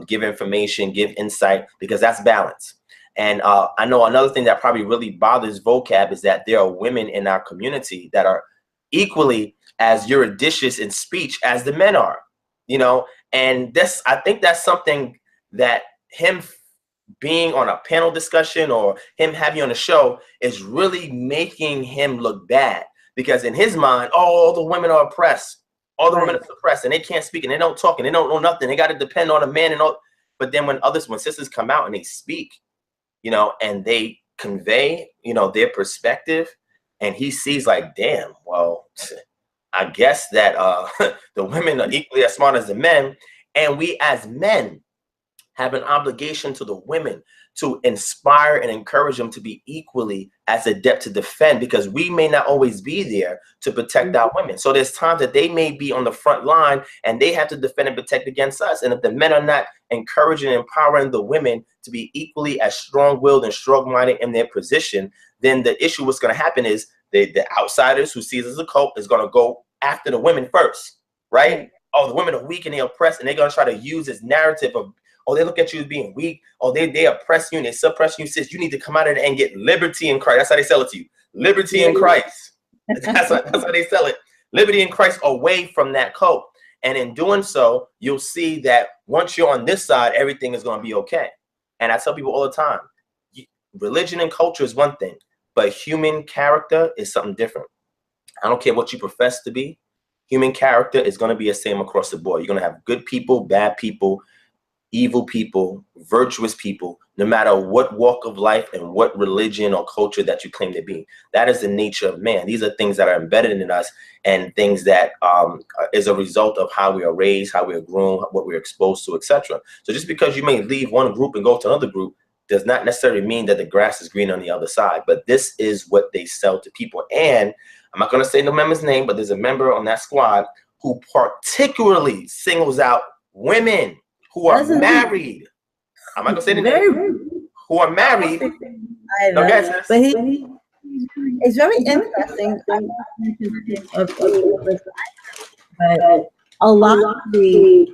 give information, give insight, because that's balance. And I know another thing that probably really bothers Vocab is that there are women in our community that are equally as judicious in speech as the men are, you know. And this, I think that's something that him being on a panel discussion or him having you on the show is really making him look bad, because in his mind, oh, all the women are oppressed, all the women are suppressed, and they can't speak, and they don't talk, and they don't know nothing. They got to depend on a man and all. But then when sisters come out and they speak, you know, and they convey, you know, their perspective, and he sees like, damn, well, I guess that the women are equally as smart as the men. And we as men have an obligation to the women to inspire and encourage them to be equally as adept to defend, because we may not always be there to protect our women. So there's times that they may be on the front line and they have to defend and protect against us. And if the men are not encouraging and empowering the women to be equally as strong-willed and strong-minded in their position, then the issue what's going to happen is the outsiders who sees us as a cult is going to go after the women first, right? Oh, the women are weak and they oppress, and they're going to try to use this narrative of, oh, they look at you as being weak. Oh, they oppress you and they suppress you. Sis, you need to come out of it and get liberty in Christ. That's how they sell it to you. Liberty in Christ. That's how they sell it. Liberty in Christ away from that cult. And in doing so, you'll see that once you're on this side, everything is going to be okay. And I tell people all the time, religion and culture is one thing, but human character is something different. I don't care what you profess to be. Human character is going to be the same across the board. You're going to have good people, bad people, evil people, virtuous people, no matter what walk of life and what religion or culture that you claim to be. That is the nature of man. These are things that are embedded in us, and things that is a result of how we are raised, how we are grown, what we're exposed to, etc. So just because you may leave one group and go to another group does not necessarily mean that the grass is green on the other side. But this is what they sell to people. And I'm not going to say the member's name, but there's a member on that squad who particularly singles out women who are married. I'm not going to say the name. Who are married. But it's very interesting. But a lot of the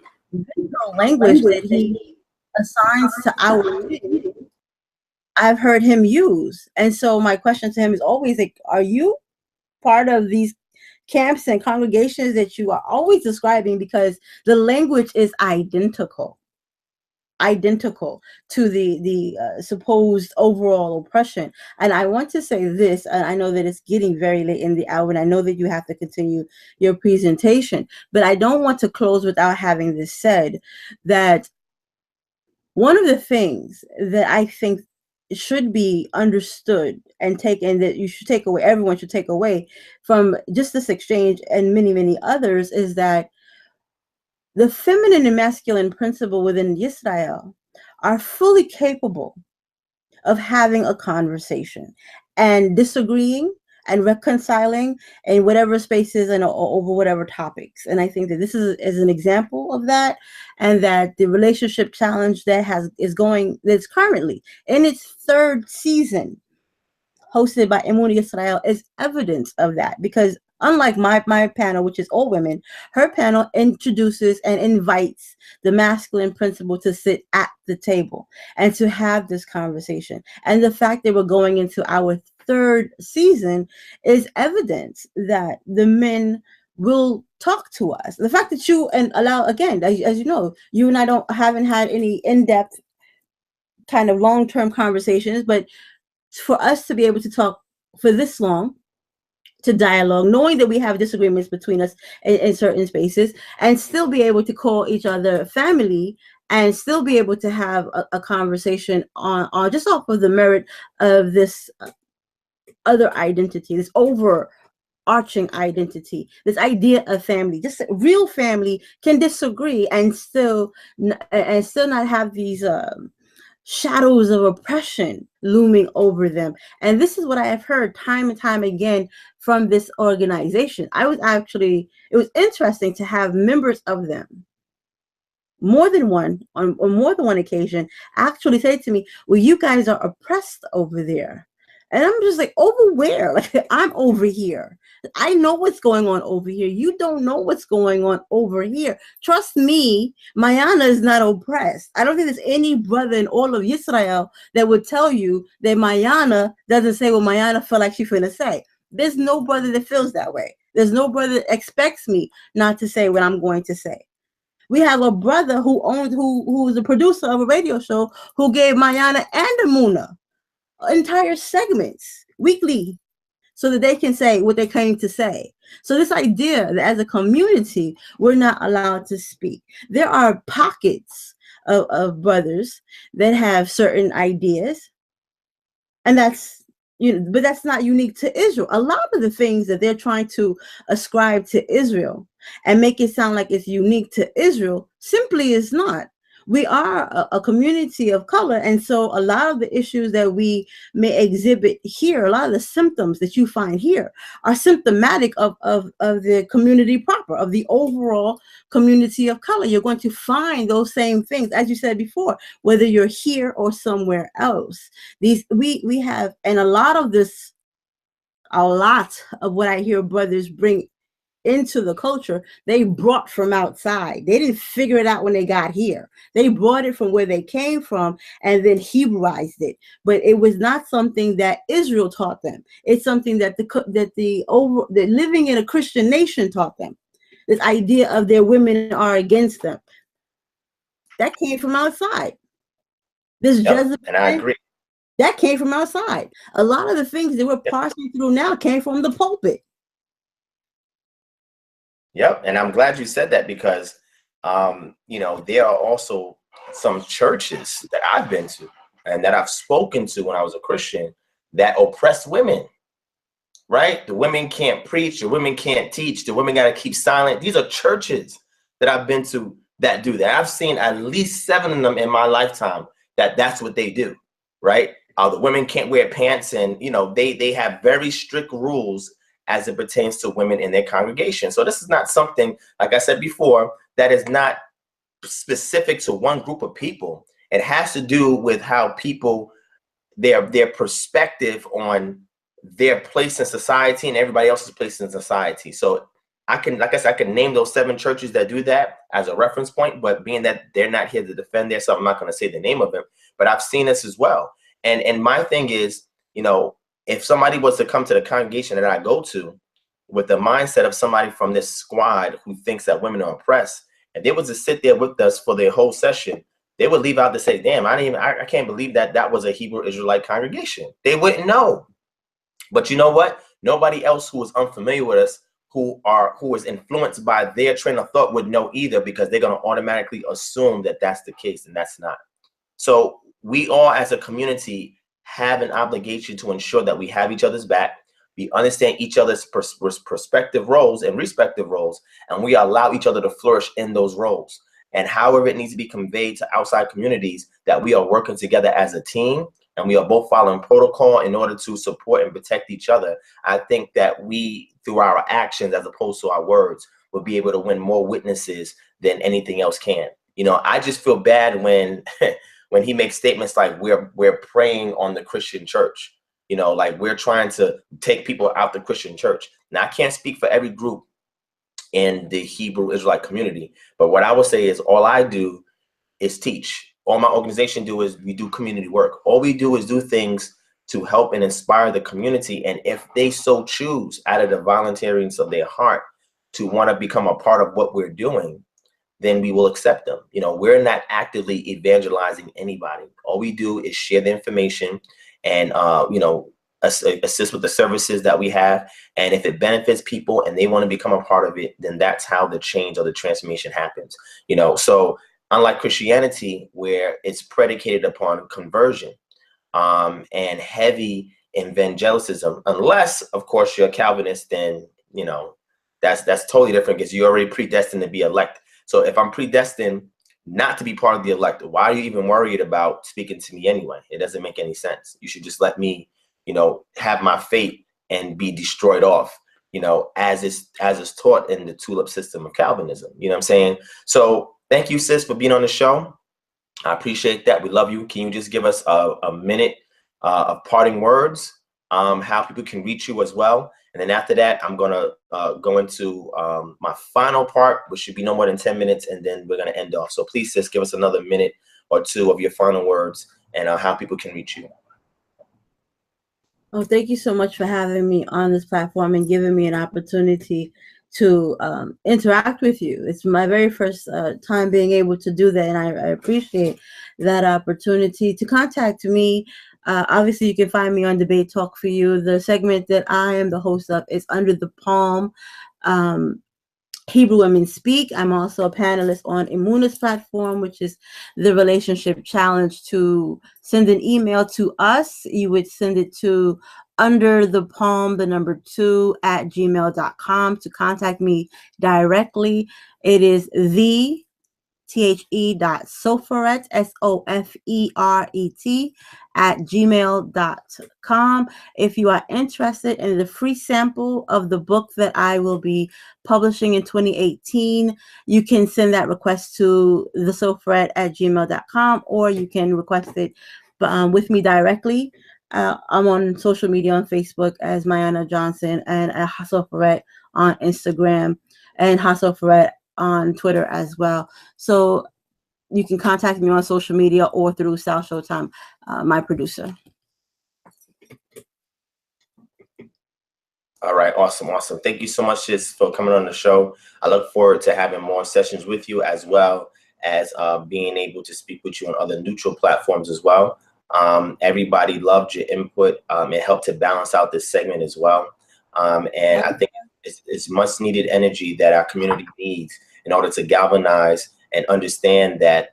language that he assigns to our kids, I've heard him use. And so my question to him is always like, are you part of these camps and congregations that you are always describing? Because the language is identical to the supposed overall oppression. And I want to say this, and I know that it's getting very late in the hour, and I know that you have to continue your presentation, but I don't want to close without having this said, that one of the things that I think should be understood and taken, that you should take away, everyone should take away from just this exchange and many, many others, is that the feminine and masculine principle within Israel are fully capable of having a conversation and disagreeing and reconciling in whatever spaces and over whatever topics. And I think that this is an example of that, and that the relationship challenge that that's currently in its third season, hosted by Emunah Israel, is evidence of that. Because unlike my panel, which is all women, her panel introduces and invites the masculine principle to sit at the table and to have this conversation. And the fact that we're going into our third season is evidence that the men will talk to us. The fact that you and allow, again, as you know, you and I haven't had any in-depth kind of long-term conversations, but for us to be able to talk for this long, to dialogue, knowing that we have disagreements between us in certain spaces, and still be able to call each other family, and still be able to have a conversation on just off of the merit of this other identity, this overarching identity, this idea of family. Just real family can disagree and still not have these shadows of oppression looming over them. And this is what I have heard time and time again from this organization. It was interesting to have members of them, more than one, on more than one occasion, actually say to me, well, you guys are oppressed over there. And I'm just like, over where? Like, I'm over here. I know what's going on over here. You don't know what's going on over here. Trust me, Mayana is not oppressed. I don't think there's any brother in all of Israel that would tell you that Mayana doesn't say what Mayana feel like she's finna say. There's no brother that feels that way. There's no brother that expects me not to say what I'm going to say. We have a brother who was the producer of a radio show who gave Mayana and Amuna entire segments weekly so that they can say what they came to say. So this idea that as a community, we're not allowed to speak. There are pockets of brothers that have certain ideas, and but that's not unique to Israel. A lot of the things that they're trying to ascribe to Israel and make it sound like it's unique to Israel simply is not. We are a community of color, and so a lot of the issues that we may exhibit here, a lot of the symptoms that you find here are symptomatic of the community proper, of the overall community of color. You're going to find those same things, as you said before, whether you're here or somewhere else. We have, and a lot of what I hear brothers bring into the culture, they brought from outside. They didn't figure it out when they got here. They brought it from where they came from and then Hebraized it. But it was not something that Israel taught them. It's something that the living in a Christian nation taught them. This idea of their women are against them. That came from outside. And I agree. That came from outside. A lot of the things that we're parsing through now came from the pulpit. Yep, and I'm glad you said that because, there are also some churches that I've been to and that I've spoken to when I was a Christian that oppress women, right? The women can't preach, the women can't teach, the women got to keep silent. These are churches that I've been to that do that. I've seen at least 7 of them in my lifetime that's what they do, right? The women can't wear pants, and, they have very strict rules as it pertains to women in their congregation. So this is not something, like I said before, that is not specific to one group of people. It has to do with how people, their perspective on their place in society and everybody else's place in society. So I can name those 7 churches that do that as a reference point, but being that they're not here to defend their stuff, I'm not going to say the name of them, but I've seen this as well. And my thing is, if somebody was to come to the congregation that I go to with the mindset of somebody from this squad who thinks that women are oppressed, and they was to sit there with us for their whole session, they would leave out to say, damn, I can't believe that was a Hebrew Israelite congregation. They wouldn't know. But you know what? Nobody else who is unfamiliar with us, who is influenced by their train of thought, would know either, because they're going to automatically assume that that's the case, and that's not. So we all as a community have an obligation to ensure that we have each other's back, we understand each other's prospective roles and respective roles, and we allow each other to flourish in those roles. And however it needs to be conveyed to outside communities, that we are working together as a team and we are both following protocol in order to support and protect each other. I think that we, through our actions as opposed to our words, will be able to win more witnesses than anything else can. I just feel bad when when he makes statements like we're preying on the Christian church, like we're trying to take people out the Christian church. Now, I can't speak for every group in the Hebrew Israelite community, but what I would say is all I do is teach. All my organization do is we do community work. All we do is do things to help and inspire the community. And if they so choose, out of the voluntariness of their heart, to want to become a part of what we're doing, then we will accept them. You know, we're not actively evangelizing anybody. All we do is share the information and, you know, assist with the services that we have. And if it benefits people and they want to become a part of it, then that's how the change or the transformation happens. You know, so unlike Christianity, where it's predicated upon conversion and heavy evangelicism, unless, of course, you're a Calvinist, then, you know, that's totally different, because you're already predestined to be elect. So if I'm predestined not to be part of the elect, why are you even worried about speaking to me anyway? It doesn't make any sense. You should just let me, you know, have my fate and be destroyed off, you know, as is taught in the tulip system of Calvinism. You know what I'm saying? So thank you, sis, for being on the show. I appreciate that. We love you. Can you just give us a minute of parting words, how people can reach you as well? And then after that, I'm going to go into my final part, which should be no more than 10 minutes, and then we're going to end off. So please, sis, give us another minute or two of your final words and how people can reach you. Oh, thank you so much for having me on this platform and giving me an opportunity to interact with you. It's my very first time being able to do that, and I appreciate that opportunity. To contact me, obviously you can find me on Debate Talk for You. The segment that I am the host of is Under the Palm, Hebrew Women Speak. I'm also a panelist on Emuna's platform, which is the relationship challenge. To send an email to us, you would send it to underthepalm2@gmail.com. To contact me directly, it is the.soferet, SOFERET, @gmail.com. If you are interested in the free sample of the book that I will be publishing in 2018, you can send that request to thesoferet@gmail.com, or you can request it with me directly. I'm on social media on Facebook as Mayana Johnson, and at Hasoferet on Instagram, and Hasoferet on Twitter as well. So you can contact me on social media or through Sal Showtime, my producer. All right, awesome. Thank you so much, sis, for coming on the show. I look forward to having more sessions with you, as well as being able to speak with you on other neutral platforms as well. Everybody loved your input. It helped to balance out this segment as well. And I think it's much needed energy that our community needs in order to galvanize and understand that,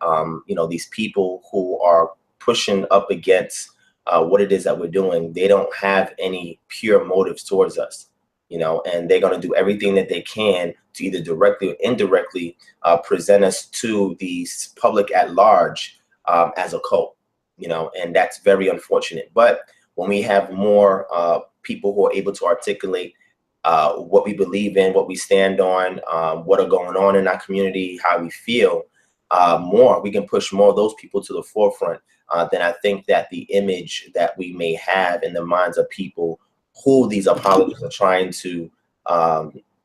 you know, these people who are pushing up against what it is that we're doing, they don't have any pure motives towards us, you know, and they're going to do everything that they can to either directly or indirectly present us to the public at large as a cult, you know, and that's very unfortunate. But when we have more people who are able to articulate what we believe in, what we stand on, what are going on in our community, how we feel, we can push more of those people to the forefront. Then I think that the image that we may have in the minds of people who these apologists are trying to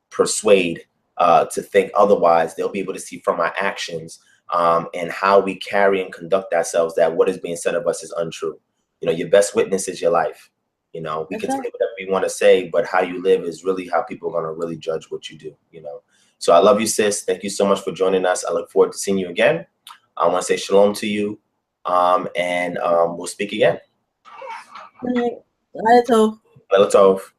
persuade to think otherwise, they'll be able to see from our actions and how we carry and conduct ourselves that what is being said of us is untrue. You know, your best witness is your life. You know, we can say whatever we want to say, but how you live is really how people are going to really judge what you do, you know. So I love you, sis. Thank you so much for joining us. I look forward to seeing you again. I want to say shalom to you, and we'll speak again. Good night. Leila Tov.